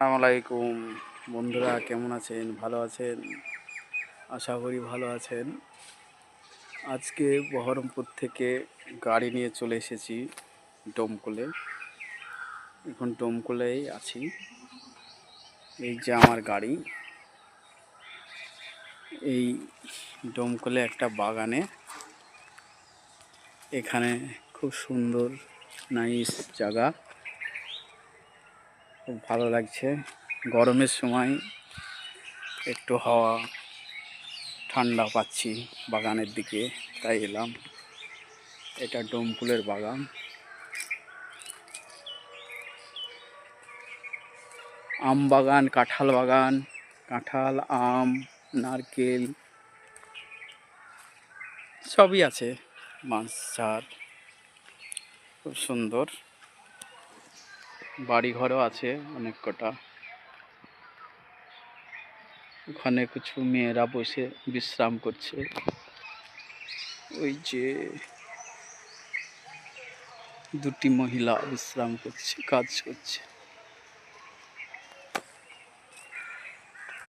আসসালামু আলাইকুম বন্ধুরা, কেমন আছেন? ভালো আছেন? আশা করি ভালো আছেন। আজকে বহরমপুর থেকে গাড়ি নিয়ে চলে এসেছি ডোমকলে। এখন ডোমকলেই আছি। এই যে আমার গাড়ি, এই ডোমকলে একটা বাগানে। এখানে খুব সুন্দর নাইস জায়গা, খুব ভালো লাগছে। গরমের সময় একটু হাওয়া ঠান্ডা পাচ্ছি বাগানের দিকে, তাই এলাম। এটা ডোমকুলের বাগান। আম বাগান, কাঁঠাল বাগান, কাঁঠাল, আম, নারকেল সবই আছে। মাছ ঝাড়, খুব সুন্দর। বাড়িঘরও আছে অনেক কটা। ওখানে কিছু মেয়েরা বসে বিশ্রাম করছে। ওই যে দুটি মহিলা বিশ্রাম করছে, কাজ করছে।